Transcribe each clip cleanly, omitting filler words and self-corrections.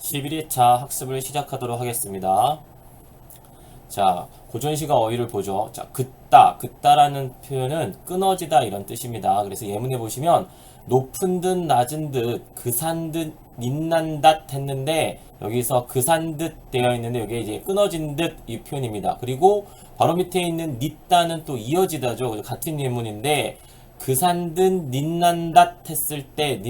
11회차 학습을 시작하도록 하겠습니다. 자, 고전시가 어휘를 보죠. 자, 긋다라는 표현은 끊어지다 이런 뜻입니다. 그래서 예문에 보시면 높은 듯 낮은 듯 그산 듯 빛난다 했는데 여기서 그산 듯 되어 있는데 여기에 이제 끊어진 듯 이 표현입니다. 그리고 바로 밑에 있는 닛다는 또 이어지다죠. 같은 예문인데 그산 듯 닛난다 했을 때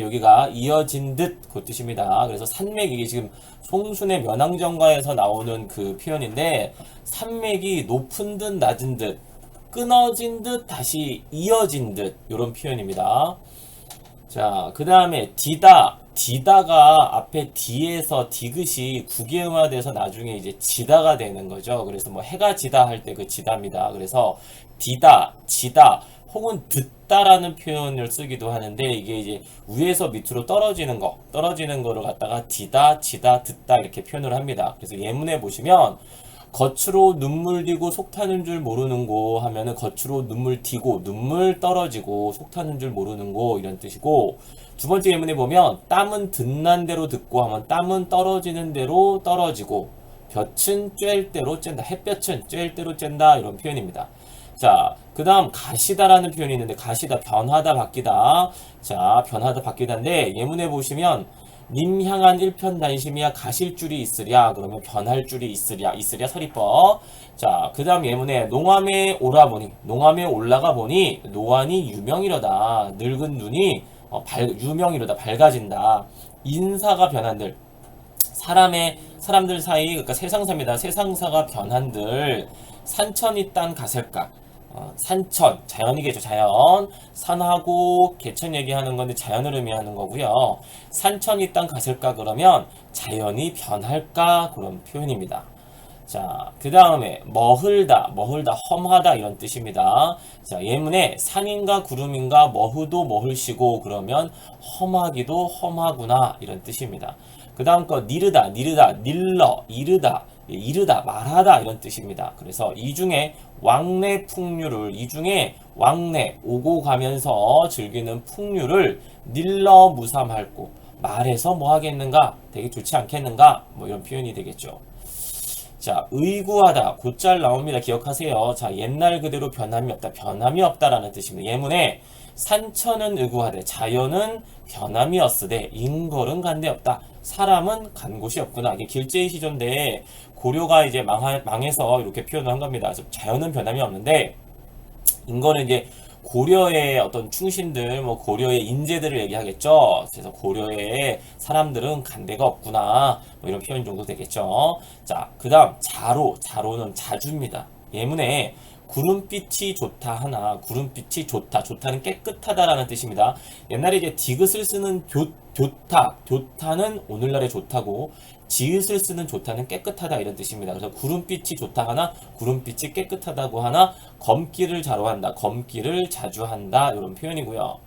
여기가 이어진 듯 그 뜻입니다. 그래서 산맥 이게 지금 송순의 면왕정가에서 나오는 그 표현인데 산맥이 높은 듯 낮은 듯 끊어진 듯 다시 이어진 듯 이런 표현입니다. 자, 그 다음에 디다가 앞에 디에서 디귿이 국예음화돼서 나중에 이제 지다가 되는 거죠. 그래서 뭐 해가 지다 할 때 그 지다입니다. 그래서 지다 혹은 듣다라는 표현을 쓰기도 하는데 이게 이제 위에서 밑으로 떨어지는 거를 갖다가 지다, 듣다 이렇게 표현을 합니다. 그래서 예문에 보시면 겉으로 눈물 띄고 속 타는 줄 모르는 고 하면은 겉으로 눈물 띄고 눈물 떨어지고 속 타는 줄 모르는 고 이런 뜻이고, 두 번째 예문에 보면 땀은 듣는 대로 듣고 하면 땀은 떨어지는 대로 떨어지고 볕은 쬐을 대로 쬐다, 햇볕은 쬐을 대로 쬐다 이런 표현입니다. 자, 그 다음 가시다라는 표현이 있는데 가시다 변하다 바뀌다. 자, 변하다 바뀌다인데 예문에 보시면 님 향한 일편단심이야 가실 줄이 있으랴 그러면 변할 줄이 있으랴 서리법. 자, 그 다음 예문에 농암에 올라가 보니 노안이 유명이로다 늙은 눈이 유명이로다 밝아진다. 인사가 변한들 사람들 사이 그러니까 세상사입니다. 세상사가 변한들 산천이 딴 가설까. 산천, 자연이겠죠, 자연. 산하고 개천 얘기하는 건데 자연을 의미하는 거고요. 산천이 땅 갔을까 그러면 자연이 변할까 그런 표현입니다. 자, 그 다음에 머흘다, 험하다 이런 뜻입니다. 자, 예문에 산인가 구름인가 머흐도 머흘시고 그러면 험하기도 험하구나 이런 뜻입니다. 그 다음 거 니르다, 이르다, 말하다 이런 뜻입니다. 그래서 이 중에 왕래 오고 가면서 즐기는 풍류를 닐러 무삼할고 말해서 뭐 하겠는가 되게 좋지 않겠는가 뭐 이런 표현이 되겠죠. 자, 의구하다 곧잘 나옵니다. 기억하세요. 자, 옛날 그대로 변함이 없다라는 뜻입니다. 예문에 산천은 의구하되 자연은 변함이 없으되 인걸은 간데 없다. 사람은 간 곳이 없구나. 이게 길제의 시조인데 고려가 이제 망해서 이렇게 표현을 한 겁니다. 그래서 자연은 변함이 없는데 인거는 이제 고려의 어떤 충신들, 뭐 고려의 인재들을 얘기하겠죠. 그래서 고려의 사람들은 간 데가 없구나. 뭐 이런 표현 정도 되겠죠. 자, 그 다음 자로는 자주입니다. 예문에 구름빛이 좋다 좋다는 깨끗하다라는 뜻입니다. 옛날에 이제 디귿을 쓰는 교타는 오늘날의 좋다고 지읒을 쓰는 좋다는 깨끗하다 이런 뜻입니다. 그래서 구름빛이 좋다 하나 구름빛이 깨끗하다고 하나 검기를 자로한다 검기를 자주 한다 이런 표현이고요.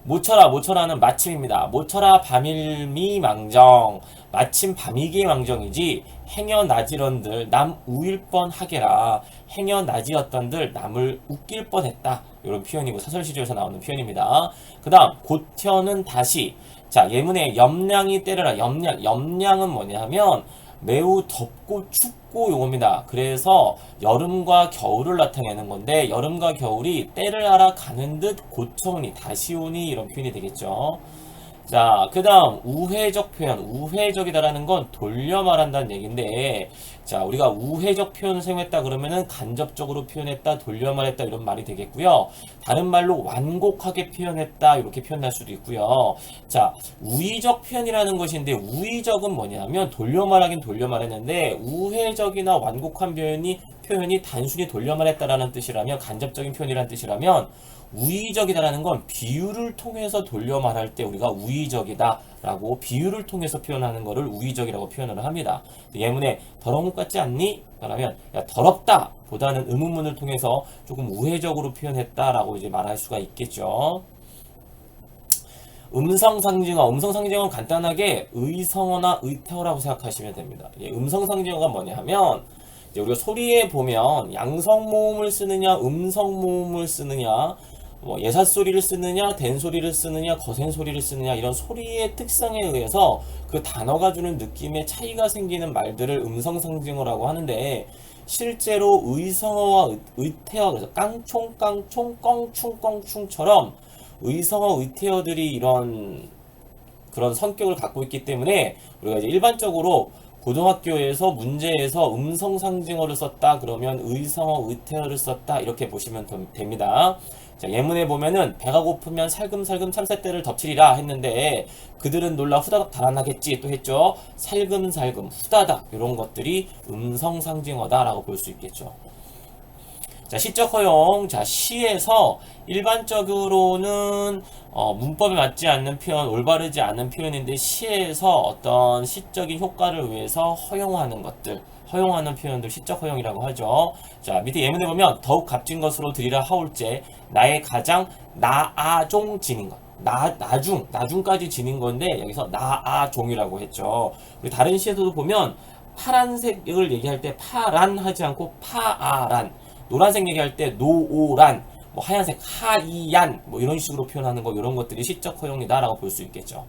모처라는 마침입니다. 모처라 밤일미 망정 마침 밤이기에 망정이지 행여 나지런들 남 우일 뻔하게라 행여 나지었던들 남을 웃길 뻔했다 이런 표현이고 사설시조에서 나오는 표현입니다. 그 다음 고텨는 다시. 자, 예문에 염량이 때려라. 염량은 뭐냐 하면 매우 덥고 춥고 용어입니다. 그래서 여름과 겨울을 나타내는 건데 여름과 겨울이 때를 알아 가는 듯 고쳐오니 다시 오니 이런 표현이 되겠죠. 자, 그 다음 우회적 표현. 우회적이다라는 건 돌려 말한다는 얘기인데, 자, 우리가 우회적 표현을 사용했다 그러면은 간접적으로 표현했다, 돌려 말했다 이런 말이 되겠고요. 다른 말로 완곡하게 표현했다 이렇게 표현할 수도 있고요. 자, 우의적 표현이라는 것인데 우의적은 뭐냐면 돌려 말하긴 돌려 말했는데 우회적이나 완곡한 표현이 단순히 돌려 말했다라는 뜻이라면 간접적인 표현이라는 뜻이라면 우의적이다라는 건 비유를 통해서 돌려 말할 때 우리가 우의적이다 라고 비유를 통해서 표현하는 것을 우의적이라고 표현을 합니다. 예문에 더러운 것 같지 않니? 그러면 야 더럽다 보다는 의문문을 통해서 조금 우회적으로 표현했다 라고 이제 말할 수가 있겠죠. 음성상징어는 간단하게 의성어나 의태어라고 생각하시면 됩니다. 음성상징어가 뭐냐 하면 우리가 소리에 보면 양성모음을 쓰느냐 음성모음을 쓰느냐 뭐 예삿소리를 쓰느냐, 된소리를 쓰느냐, 거센소리를 쓰느냐 이런 소리의 특성에 의해서 그 단어가 주는 느낌의 차이가 생기는 말들을 음성상징어라고 하는데 실제로 의성어와 의태어, 그래서 깡총, 깡총, 껑충, 껑충처럼 의성어, 의태어들이 이런 그런 성격을 갖고 있기 때문에 우리가 이제 일반적으로 고등학교에서 문제에서 음성상징어를 썼다 그러면 의성어, 의태어를 썼다 이렇게 보시면 됩니다. 자, 예문에 보면은 배가 고프면 살금살금 참새떼를 덮치리라 했는데 그들은 놀라 후다닥 달아나겠지 또 했죠. 살금살금, 후다닥 이런 것들이 음성상징어다라고 볼 수 있겠죠. 자, 시적 허용. 자, 시에서 일반적으로는 문법에 맞지 않는 표현, 올바르지 않은 표현인데 시에서 어떤 시적인 효과를 위해서 허용하는 것들, 허용하는 표현들 시적 허용이라고 하죠. 자, 밑에 예문에 보면 더욱 값진 것으로 드리라 하올제 나의 가장 나아종 지닌 것. 나중까지 지닌 건데 여기서 나아종이라고 했죠. 우리 다른 시에서도 보면 파란색을 얘기할 때 파란 하지 않고 파아란, 노란색 얘기할 때 노오란, 뭐 하얀색 하이얀, 뭐 이런 식으로 표현하는 거, 이런 것들이 시적 허용이다라고 볼 수 있겠죠.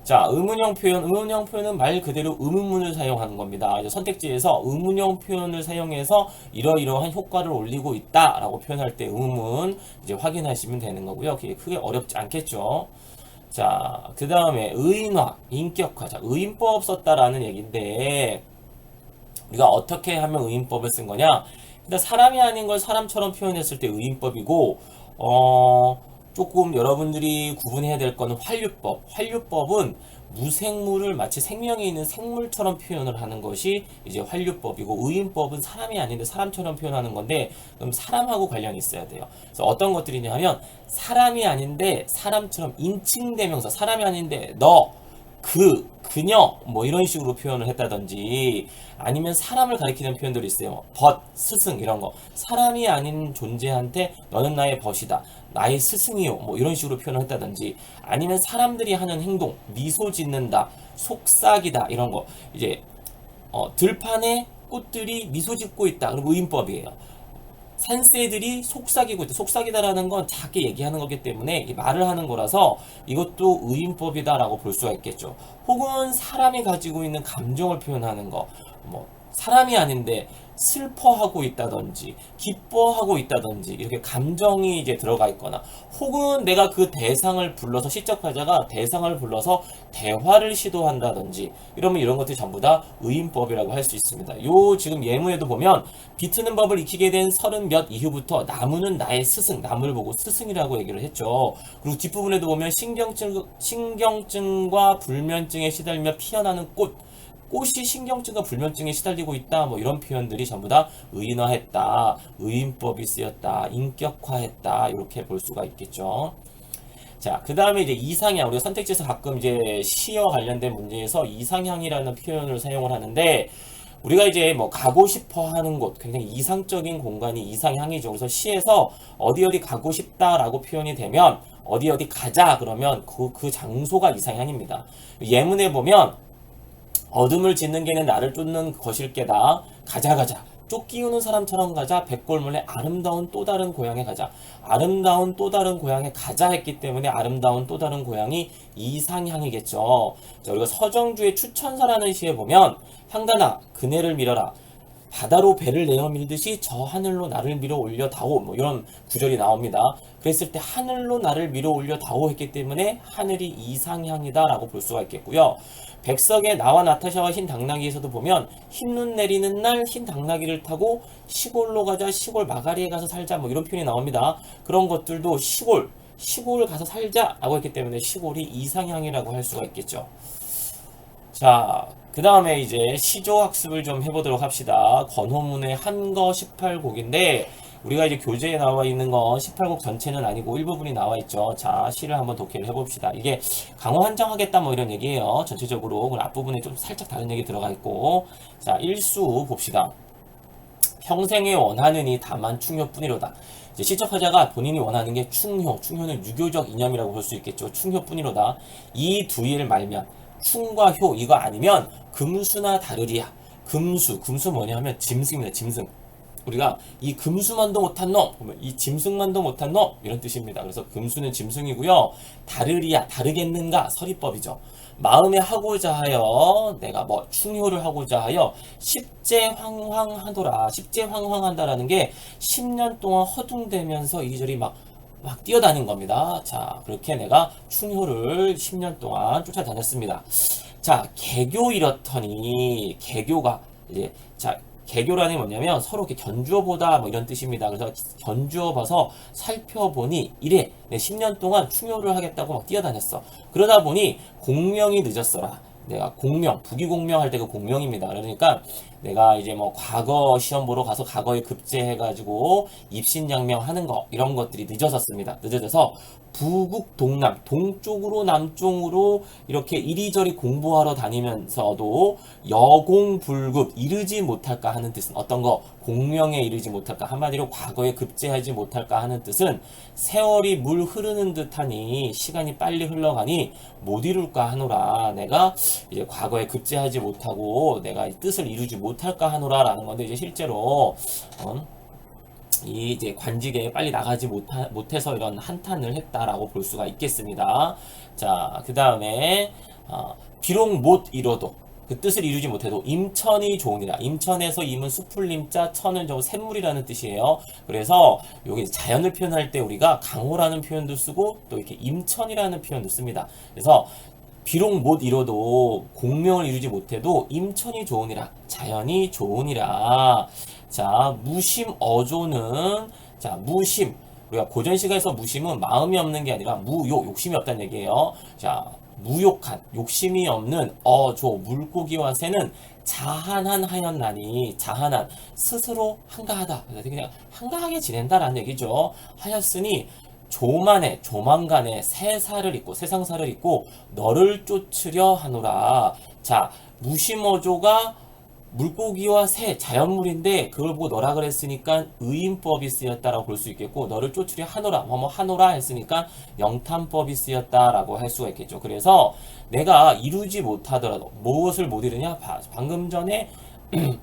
자, 의문형 표현. 의문형 표현은 말 그대로 의문문을 사용하는 겁니다. 이제 선택지에서 의문형 표현을 사용해서 이러이러한 효과를 올리고 있다라고 표현할 때 의문문 이제 확인하시면 되는 거고요. 그게 크게 어렵지 않겠죠. 자, 그 다음에 의인화, 인격화. 자, 의인법 썼다라는 얘기인데 우리가 어떻게 하면 의인법을 쓴 거냐? 일단 사람이 아닌 걸 사람처럼 표현했을 때 의인법이고, 조금 여러분들이 구분해야 될 거는 활류법. 활류법은 무생물을 마치 생명이 있는 생물처럼 표현을 하는 것이 이제 활류법이고, 의인법은 사람이 아닌데 사람처럼 표현하는 건데, 그럼 사람하고 관련이 있어야 돼요. 그래서 어떤 것들이냐 하면, 사람이 아닌데 사람처럼 인칭대명사, 사람이 아닌데 너, 그녀, 뭐 이런 식으로 표현을 했다든지 아니면 사람을 가리키는 표현들이 있어요. 벗, 스승 이런 거. 사람이 아닌 존재한테 너는 나의 벗이다, 나의 스승이요, 뭐 이런 식으로 표현을 했다든지 아니면 사람들이 하는 행동, 미소 짓는다, 속삭이다 이런 거. 이제 들판에 꽃들이 미소 짓고 있다. 그럼 의인법이에요. 산새들이 속삭이고 있다. 속삭이다라는 건 작게 얘기하는 거기 때문에 말을 하는 거라서 이것도 의인법이다라고 볼 수가 있겠죠. 혹은 사람이 가지고 있는 감정을 표현하는 거, 뭐 사람이 아닌데 슬퍼하고 있다든지 기뻐하고 있다든지 이렇게 감정이 이제 들어가 있거나 혹은 내가 그 대상을 불러서 시적 화자가 대상을 불러서 대화를 시도한다든지 이러면 이런 것들이 전부 다 의인법이라고 할 수 있습니다. 요 지금 예문에도 보면 비트는 법을 익히게 된 30몇 이후부터 나무는 나의 스승, 나무를 보고 스승이라고 얘기를 했죠. 그리고 뒷부분에도 보면 신경증과 불면증에 시달리며 피어나는 꽃이 신경증과 불면증에 시달리고 있다, 뭐 이런 표현들이 전부 다 의인화했다, 의인법이 쓰였다, 인격화했다 이렇게 볼 수가 있겠죠. 자, 그 다음에 이제 이상향. 우리가 선택지에서 가끔 이제 시와 관련된 문제에서 이상향이라는 표현을 사용을 하는데 우리가 이제 뭐 가고 싶어 하는 곳, 굉장히 이상적인 공간이 이상향이죠. 그래서 시에서 어디 어디 가고 싶다라고 표현이 되면 어디 어디 가자 그러면 그 장소가 이상향입니다. 예문에 보면 어둠을 짓는 개는 나를 쫓는 것일 게다. 가자 가자. 쫓기우는 사람처럼 가자. 백골문의 아름다운 또 다른 고향에 가자. 아름다운 또 다른 고향에 가자 했기 때문에 아름다운 또 다른 고향이 이상향이겠죠. 자, 우리가 서정주의 추천사라는 시에 보면 향단아 그네를 밀어라. 바다로 배를 내어 밀듯이 저 하늘로 나를 밀어 올려 다오, 뭐 이런 구절이 나옵니다. 그랬을 때 하늘로 나를 밀어 올려 다오 했기 때문에 하늘이 이상향이다 라고 볼 수가 있겠고요. 백석의 나와 나타샤와 흰 당나귀에서도 보면 흰눈 내리는 날 흰 당나귀를 타고 시골로 가자, 시골 마가리에 가서 살자, 뭐 이런 표현이 나옵니다. 그런 것들도 시골 가서 살자 라고 했기 때문에 시골이 이상향이라고 할 수가 있겠죠. 자, 그 다음에 이제 시조 학습을 좀 해보도록 합시다. 권호문의 한거 18곡인데 우리가 이제 교재에 나와 있는 건 18곡 전체는 아니고 일부분이 나와 있죠. 자, 시를 한번 독해를 해봅시다. 이게 강호 한정하겠다 뭐 이런 얘기예요. 전체적으로. 그리고 앞부분에 좀 살짝 다른 얘기 들어가 있고. 자, 1수 봅시다. 평생에 원하느니 다만 충효뿐이로다. 이제 시적 화자가 본인이 원하는 게 충효는 유교적 이념이라고 볼 수 있겠죠. 충효뿐이로다. 이 두 일 말면 충과 효 이거 아니면 금수나 다르리야. 금수 뭐냐 하면 짐승입니다. 짐승. 우리가 이 금수만도 못한 놈, 보면 이 짐승만도 못한 놈 이런 뜻입니다. 그래서 금수는 짐승이고요. 다르리야 다르겠는가 서리법이죠. 마음에 하고자 하여 내가 뭐 충효를 하고자 하여 십제황황하더라. 십제황황한다라는 게 10년 동안 허둥대면서 이리저리 막 뛰어다닌 겁니다. 자, 그렇게 내가 충효를 10년 동안 쫓아다녔습니다. 자, 개교 이렇더니 개교가 이제 자 개교라는 게 뭐냐면 서로 이렇게 견주어 보다 뭐 이런 뜻입니다. 그래서 견주어 봐서 살펴보니 이래 10년 동안 충효를 하겠다고 막 뛰어다녔어. 그러다 보니 공명이 늦었어라. 내가 공명, 부기공명 할 때 그 공명입니다. 그러니까 내가 이제 뭐 과거 시험 보러 가서 과거에 급제해가지고 입신양명 하는 거 이런 것들이 늦어졌습니다. 늦어져서 부국 동남, 동쪽으로 남쪽으로 이렇게 이리저리 공부하러 다니면서도 여공불급 이르지 못할까 하는 뜻은 어떤 거? 공명에 이르지 못할까, 한마디로 과거에 급제하지 못할까 하는 뜻은 세월이 물 흐르는 듯하니 시간이 빨리 흘러가니 못 이룰까 하노라. 내가 이제 과거에 급제하지 못하고 내가 이 뜻을 이루지 못할까 하노라 라는 건데, 이제 실제로 이 이제 관직에 빨리 나가지 못해서 이런 한탄을 했다라고 볼 수가 있겠습니다. 자, 그 다음에 비록 못 이뤄도, 그 뜻을 이루지 못해도 임천이 좋으니라. 임천에서 임은 수풀림자, 천은 저 샘물이라는 뜻이에요. 그래서 여기 자연을 표현할 때 우리가 강호라는 표현도 쓰고 또 이렇게 임천이라는 표현도 씁니다. 그래서 비록 못 이뤄도 공명을 이루지 못해도 임천이 좋으니라. 자연이 좋으니라. 자, 무심 어조는, 자, 무심. 우리가 고전시가에서 무심은 마음이 없는 게 아니라 무욕, 욕심이 없다는 얘기예요. 자, 무욕한, 욕심이 없는 어조, 물고기와 새는 자한한 하였나니, 자한한, 스스로 한가하다. 그냥 한가하게 지낸다라는 얘기죠. 하였으니, 조만에, 조만간에 세상사를 입고 너를 쫓으려 하노라. 자, 무심어조가 물고기와 새, 자연물인데 그걸 보고 너라 그랬으니까 의인법이 쓰였다라고 볼 수 있겠고, 너를 쫓으려 하노라, 뭐뭐 하노라 했으니까 영탄법이 쓰였다라고 할 수가 있겠죠. 그래서 내가 이루지 못하더라도 무엇을 못 이루냐? 방금 전에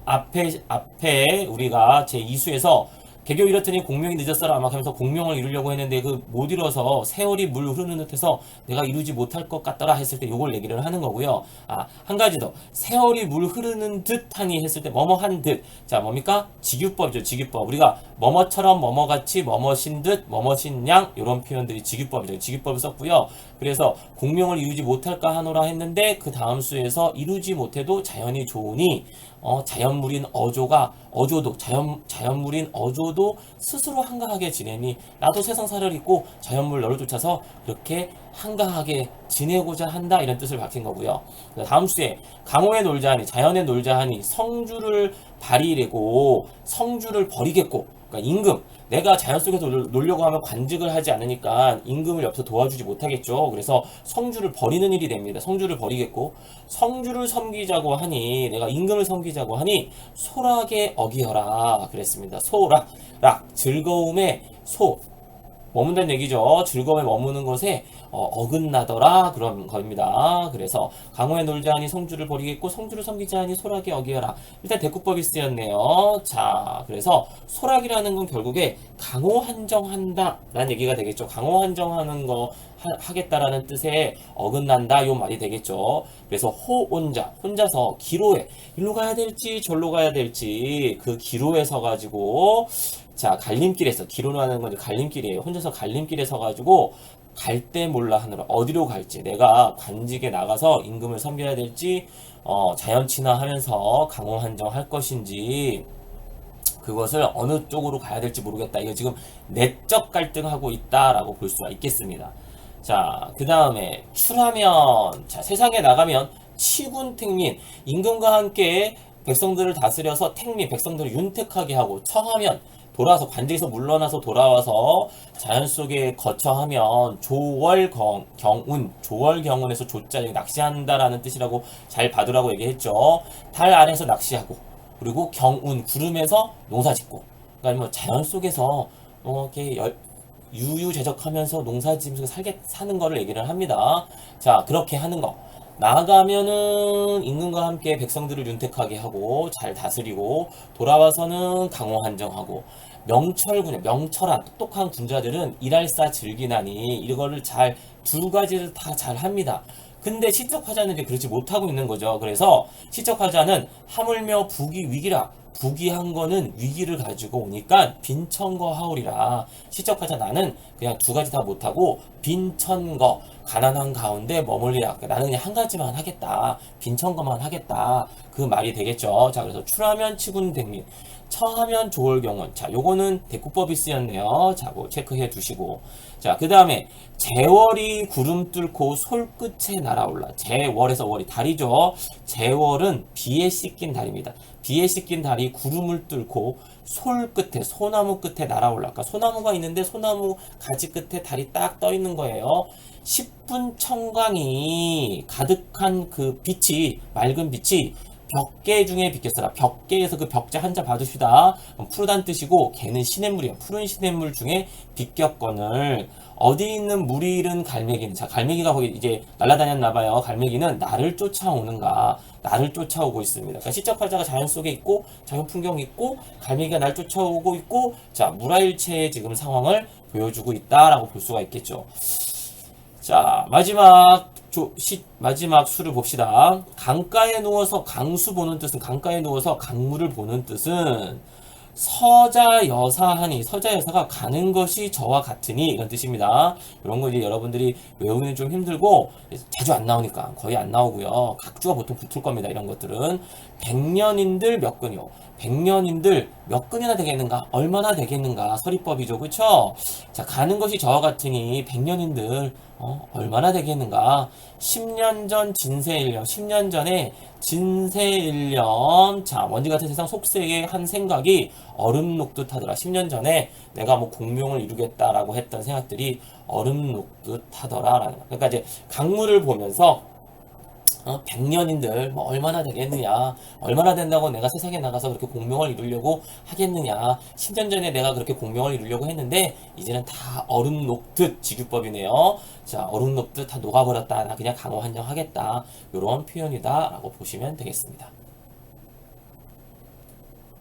앞에 우리가 제2수에서 개교 이렇더니 공명이 늦었어라 막 하면서 공명을 이루려고 했는데 그 못 이뤄서 세월이 물 흐르는 듯해서 내가 이루지 못할 것 같더라 했을 때 요걸 얘기를 하는 거고요. 한 가지 더. 세월이 물 흐르는 듯하니 했을 때 뭐뭐한 듯. 자, 뭡니까? 직유법이죠. 직유법. 우리가 뭐뭐처럼 뭐뭐같이 뭐뭐신 듯 뭐뭐신 양 이런 표현들이 직유법이죠. 직유법을 썼고요. 그래서 공명을 이루지 못할까 하노라 했는데 그 다음 수에서 이루지 못해도 자연이 좋으니 자연물인 어조도 자연물인 어조도 스스로 한가하게 지내니 나도 세상사를 잊고 자연물 너를 쫓아서 그렇게 한가하게 지내고자 한다, 이런 뜻을 밝힌 거고요. 다음 수에 강호에 놀자 하니, 자연에 놀자 하니 성주를 발휘되고 성주를 버리겠고, 그러니까 임금, 내가 자연 속에서 놀려고 하면 관직을 하지 않으니까 임금을 옆에서 도와주지 못하겠죠. 그래서 성주를 버리는 일이 됩니다. 성주를 버리겠고, 성주를 섬기자고 하니, 내가 임금을 섬기자고 하니 소락에 어기어라 그랬습니다. 소락, 즐거움의 소, 머문다는 얘기죠. 즐거움에 머무는 것에 어긋나더라 그런 겁니다. 그래서 강호에 놀자 하니 성주를 버리겠고 성주를 섬기자 하니 소락에 어기어라. 일단 대꾸법이 쓰였네요. 자, 그래서 소락이라는 건 결국에 강호 한정한다 라는 얘기가 되겠죠. 강호 한정하는 거 하겠다라는 뜻에 어긋난다 요 말이 되겠죠. 그래서 혼자서 기로에, 일로 가야 될지 절로 가야 될지 그 기로에 서가지고, 자, 갈림길에서, 기로라는 건 갈림길이에요. 혼자서 갈림길에 서가지고 갈 때 몰라 하느라, 어디로 갈지, 내가 관직에 나가서 임금을 섬겨야 될지, 자연친화하면서 강호한정 할 것인지, 그것을 어느 쪽으로 가야 될지 모르겠다. 이거 지금 내적 갈등하고 있다라고 볼 수가 있겠습니다. 자, 그 다음에 출하면, 자, 세상에 나가면 치군택민, 임금과 함께 백성들을 다스려서 택민, 백성들을 윤택하게 하고, 처하면 돌아와서 관직에서 물러나서 돌아와서 자연 속에 거처하면 조월경운, 조월경운에서 조자, 낚시한다라는 뜻이라고 잘 봐두라고 얘기했죠. 달 아래에서 낚시하고, 그리고 경운, 구름에서 농사짓고, 그러니까 뭐 자연 속에서 이렇게 유유제적하면서 농사지면서 사는 거를 얘기를 합니다. 자, 그렇게 하는 거. 나가면은 임금과 함께 백성들을 윤택하게 하고 잘 다스리고 돌아와서는 강호한정하고 명철군요. 명철한 똑똑한 군자들은 일할사 즐기나니 이거를 잘 두 가지를 다 잘 합니다. 근데 시적화자는 이제 그렇지 못하고 있는 거죠. 그래서 시적화자는 하물며 북이 위기라. 부귀한 거는 위기를 가지고 오니까 빈천거 하오리라. 시적하자 나는 그냥 두 가지 다 못하고 빈천거 가난한 가운데 머물리라. 나는 그냥 한 가지만 하겠다. 빈천거만 하겠다. 그 말이 되겠죠. 자, 그래서 출하면 치군댕민, 처하면 조월경원. 자, 요거는 대꾸법이 쓰였네요. 자, 뭐 체크해 두시고. 자, 그 다음에 재월이 구름 뚫고 솔끝에 날아올라. 재월에서 월이 달이죠. 재월은 비에 씻긴 달입니다. 비에 씻긴 달이 구름을 뚫고 솔 끝에, 소나무 끝에 날아올라. 그러니까 소나무가 있는데 소나무 가지 끝에 달이 딱 떠 있는 거예요. 10분 청광이 가득한 그 빛이, 맑은 빛이 벽계 중에 비켰어라. 벽계에서 그 벽자 한자 받으시다. 푸르단 뜻이고 걔는 시냇물이야. 푸른 시냇물 중에 비꼈거늘. 어디 있는 물이 잃은 갈매기는, 자, 갈매기가 거기 이제 날아다녔나봐요. 갈매기는 나를 쫓아오는가. 나를 쫓아오고 있습니다. 그러니까 시적화자가 자연 속에 있고 자연 풍경이 있고 갈매기가 날 쫓아오고 있고, 자, 무라일체의 지금 상황을 보여주고 있다라고 볼 수가 있겠죠. 자, 마지막 수를 봅시다. 강가에 누워서 강수 보는 뜻은, 강가에 누워서 강물을 보는 뜻은 서자 여사하니, 서자 여사가 가는 것이 저와 같으니 이런 뜻입니다. 이런 거 이제 여러분들이 외우기는 좀 힘들고 자주 안 나오니까 거의 안 나오고요. 각주가 보통 붙을 겁니다. 이런 것들은 백년인들 몇 근이요. 백년인들 몇 근이나 되겠는가? 얼마나 되겠는가? 서리법이죠. 그쵸? 자, 가는 것이 저와 같으니 백년인들 얼마나 되겠는가? 10년 전 진세일념, 10년 전에 진세일념, 자, 먼지 같은 세상 속세의 한 생각이 얼음 녹듯 하더라. 10년 전에 내가 뭐 공명을 이루겠다라고 했던 생각들이 얼음 녹듯 하더라. 그러니까 이제 강물을 보면서 100년인들 뭐 얼마나 되겠느냐, 얼마나 된다고 내가 세상에 나가서 그렇게 공명을 이루려고 하겠느냐, 10년 전에 내가 그렇게 공명을 이루려고 했는데 이제는 다 얼음 녹듯, 지규법이네요. 자, 얼음 녹듯 다 녹아버렸다. 나 그냥 강호 한정하겠다. 이런 표현이다 라고 보시면 되겠습니다.